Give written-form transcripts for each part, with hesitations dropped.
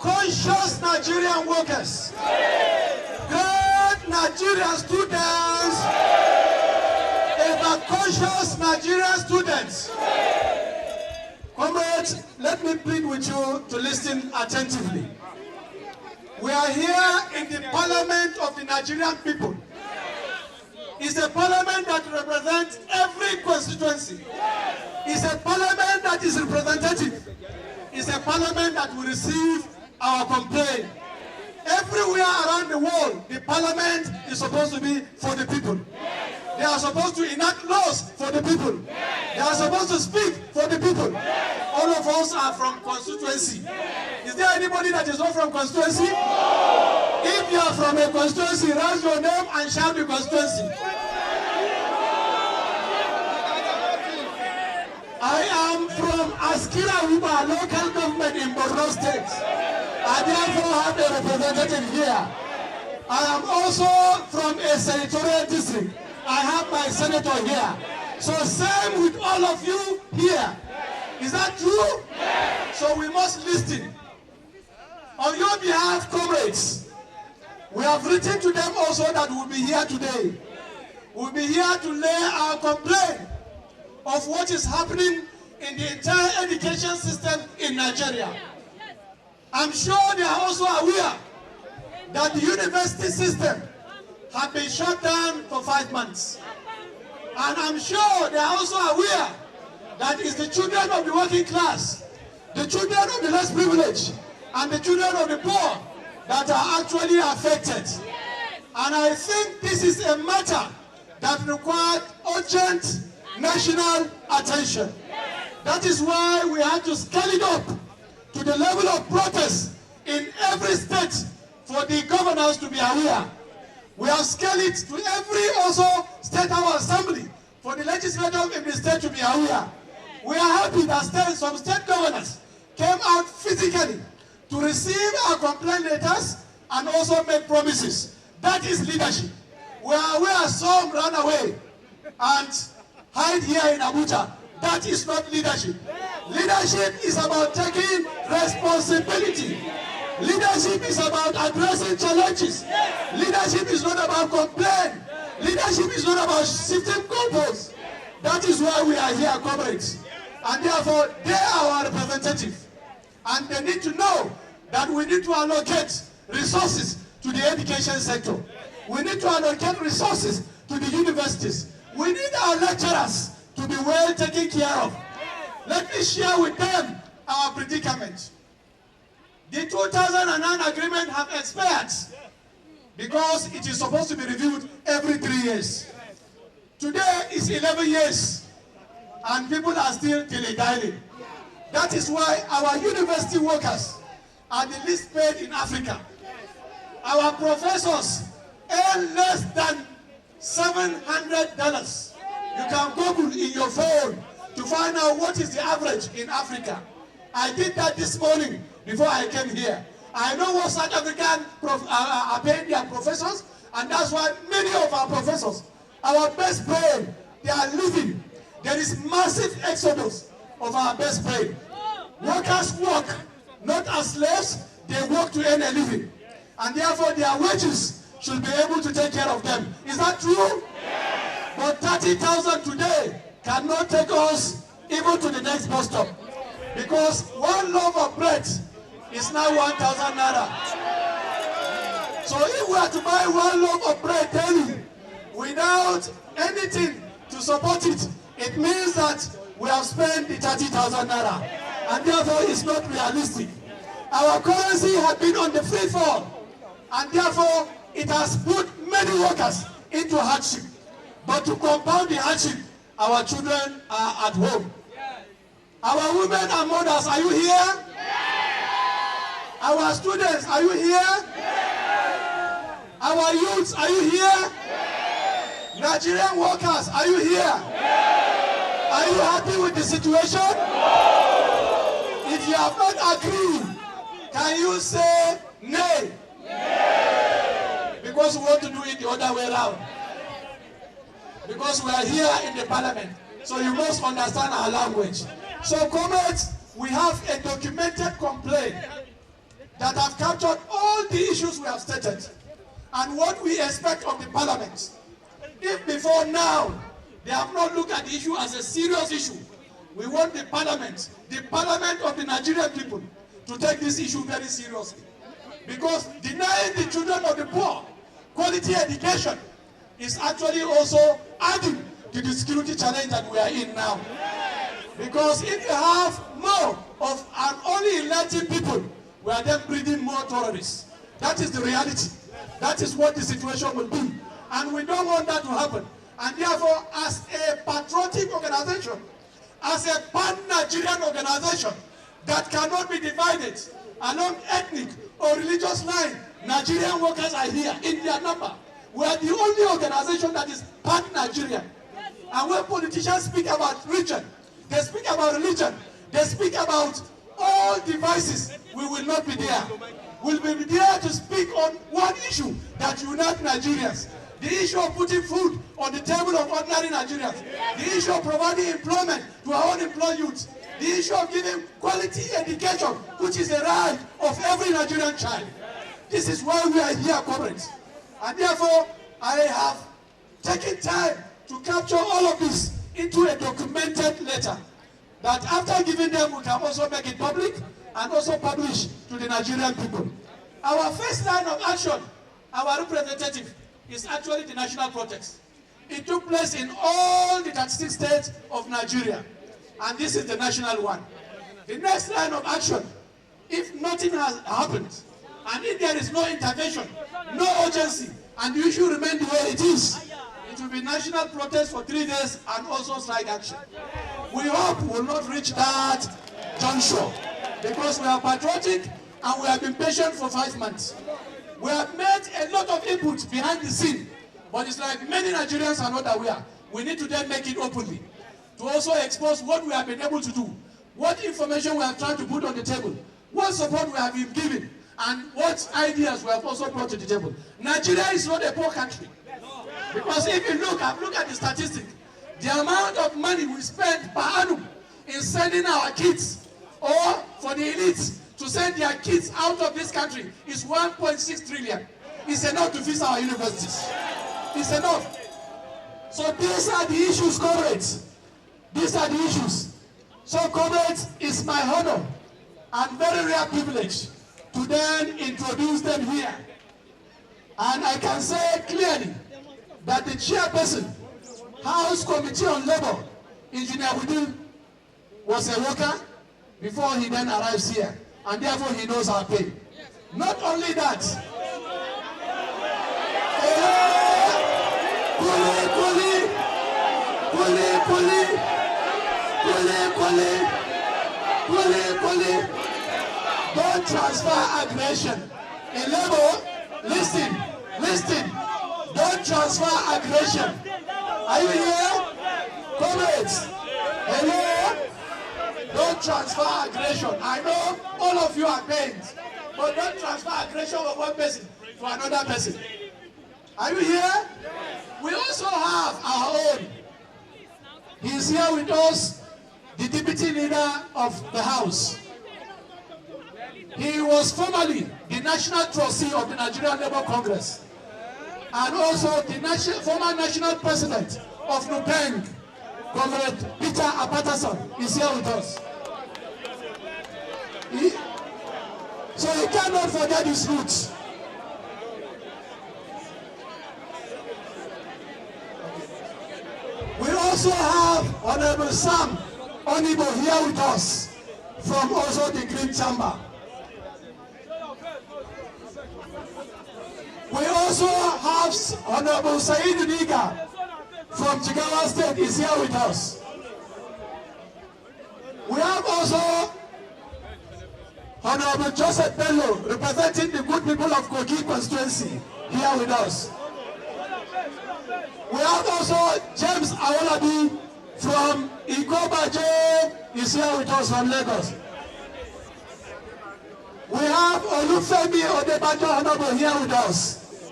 Conscious Nigerian workers, great Nigerian students, conscious Nigerian students. Comrades, let me plead with you to listen attentively. We are here in the parliament of the Nigerian people. It's a parliament that represents every constituency. It's a parliament that is representative. It's a parliament that will receive our complaint. Everywhere around the world, the parliament is supposed to be for the people. They are supposed to enact laws for the people. They are supposed to speak for the people. All of us are from constituency. Is there anybody that is not from constituency? If you are from a constituency, raise your name and shout the constituency. I am from Askira Wiba, local government in Borno State. I therefore have a representative here. I am also from a senatorial district. I have my senator here. So same with all of you here. Is that true? Yes. So we must listen. On your behalf, comrades, we have written to them also that we will be here today. We will be here to lay our complaint of what is happening in the entire education system in Nigeria. I'm sure they are also aware that the university system has been shut down for 5 months. And I'm sure they are also aware that it's the children of the working class, the children of the less privileged, and the children of the poor that are actually affected. And I think this is a matter that requires urgent national attention. That is why we have to scale it up to the level of protest in every state for the governors to be aware. We have scaled it to every also state house assembly for the legislature in the state to be aware. We are happy that some state governors came out physically to receive our complaint letters and also make promises. That is leadership. We are aware some ran away and hide here in Abuja. That is not leadership. Leadership is about taking responsibility. Leadership is about addressing challenges. Leadership is not about complaint. Leadership is not about shifting goalposts. That is why we are here, comrades. And therefore, they are our representative. And they need to know that we need to allocate resources to the education sector. We need to allocate resources to the universities. We need our lecturers to be well taken care of. Let me share with them our predicament. The 2009 agreement has expired because it is supposed to be reviewed every 3 years. Today is 11 years and people are still dilly-dallying. That is why our university workers are the least paid in Africa. Our professors earn less than $700. You can Google in your phone to find out what is the average in Africa. I did that this morning before I came here. I know what South African are paying their professors, and that's why many of our professors, our best paid, they are leaving. There is massive exodus of our best paid. Workers work not as slaves, they work to earn a living. And therefore their wages should be able to take care of them. Is that true? Yes. But 30,000 today cannot take us even to the next bus stop. Because one loaf of bread is now 1,000 naira. So if we are to buy one loaf of bread daily without anything to support it, it means that we have spent the 30,000 naira, and therefore it's not realistic. Our currency has been on the free fall, and therefore it has put many workers into hardship. But to compound the hardship, our children are at home. Our women and mothers, are you here? Our students, are you here? Our youths, are you here? Nigerian workers, are you here? Are you happy with the situation? If you have not agreed, can you say nay? Because we want to do it the other way around. Because we are here in the parliament, so you must understand our language. So, comrades, we have a documented complaint that have captured all the issues we have stated and what we expect of the parliament. If before now they have not looked at the issue as a serious issue, we want the parliament of the Nigerian people, to take this issue very seriously. Because denying the children of the poor quality education is actually also adding to the security challenge that we are in now. Because if you have more of an only elected people, we are then breeding more terrorists. That is the reality. That is what the situation will be. And we don't want that to happen. And therefore, as a patriotic organization, as a pan-Nigerian organization that cannot be divided along ethnic or religious line, Nigerian workers are here in their number. We are the only organization that is pan-Nigerian. And when politicians speak about region, they speak about religion, they speak about all devices, we will not be there. We'll be there to speak on one issue that unites Nigerians. The issue of putting food on the table of ordinary Nigerians. The issue of providing employment to our unemployed youth. The issue of giving quality education, which is the right of every Nigerian child. This is why we are here, comrades. And therefore, I have taken time to capture all of this into a documented letter that after giving them, we can also make it public and also publish to the Nigerian people. Our first line of action, our representative, is actually the national protest. It took place in all the 36 states of Nigeria, and this is the national one. The next line of action, if nothing has happened, and if there is no intervention, no urgency, and the issue remains the way it is, it will be national protest for 3 days and also strike action. We hope we will not reach that juncture, because we are patriotic and we have been patient for 5 months. We have made a lot of inputs behind the scene, but it's like many Nigerians are not aware. We need to then make it openly, to also expose what we have been able to do, what information we have tried to put on the table, what support we have been given, and what ideas we have also brought to the table. Nigeria is not a poor country. Because if you look at the statistic, the amount of money we spend per annum in sending our kids, or for the elites to send their kids out of this country, is 1.6 trillion. It's enough to fix our universities. It's enough. So these are the issues, comrades. These are the issues. So, comrades, it's my honor and very rare privilege to then introduce them here. And I can say clearly that the chairperson, House Committee on Labor, Engineer Wudil, was a worker before he then arrives here, and therefore he knows our pain. Not only that, don't transfer aggression. In labor, listen, don't transfer aggression. Are you here? Comrades, hello? Don't transfer aggression. I know all of you are pained, but don't transfer aggression of one person to another person. Are you here? We also have our own. He's here with us, the deputy leader of the House. He was formerly the national trustee of the Nigerian Labour Congress, and also the former national president of NUPENG, Comrade Peter Apatason, is here with us. So he cannot forget his roots. We also also have Honorable Sam Onibo here with us from also the Green Chamber. We also have Honorable Said Niga from Jigawa State is here with us. We have also Honorable Joseph Bello representing the good people of Kogi constituency here with us. We have also James Awolabi from Ikobaje is here with us from Lagos. We have Olufemi Odebajo Honorable here with us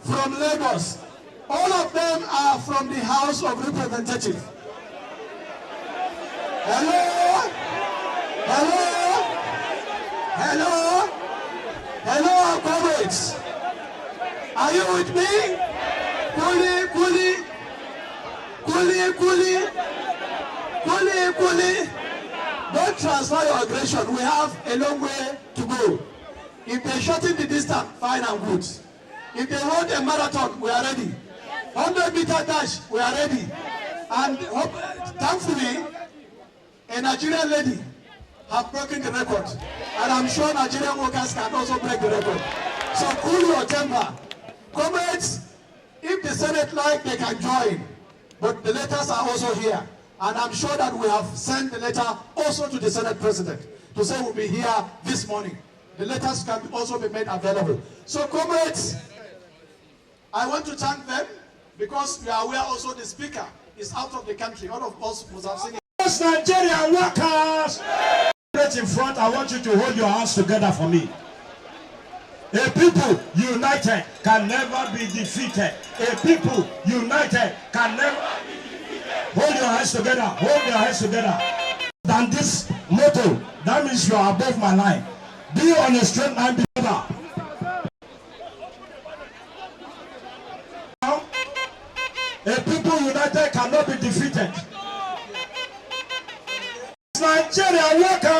from Lagos. All of them are from the House of Representatives. Hello? Hello? Hello? Hello, comrades. Are you with me? Kuli, kuli. Kuli, kuli. Kuli, kuli. Don't transfer your aggression. We have a long way to go. If they shorten the distance, fine and good. If they run a marathon, we are ready. 100-meter dash, we are ready. And thankfully, a Nigerian lady have broken the record. And I'm sure Nigerian workers can also break the record. So cool your temper. Comrades, if the Senate like, they can join. But the letters are also here. And I'm sure that we have sent the letter also to the Senate President to say we'll be here this morning. The letters can also be made available. So comrades, I want to thank them because we are aware also the Speaker is out of the country. All of us must have seen it. Nigerian workers! In front, I want you to hold your hands together for me. A people united can never be defeated. A people united can never be defeated. Hold your hands together. Hold your hands together. Than this motto, that means you are above my line. Be on a straight line together. A people united cannot be defeated. Nigerian workers.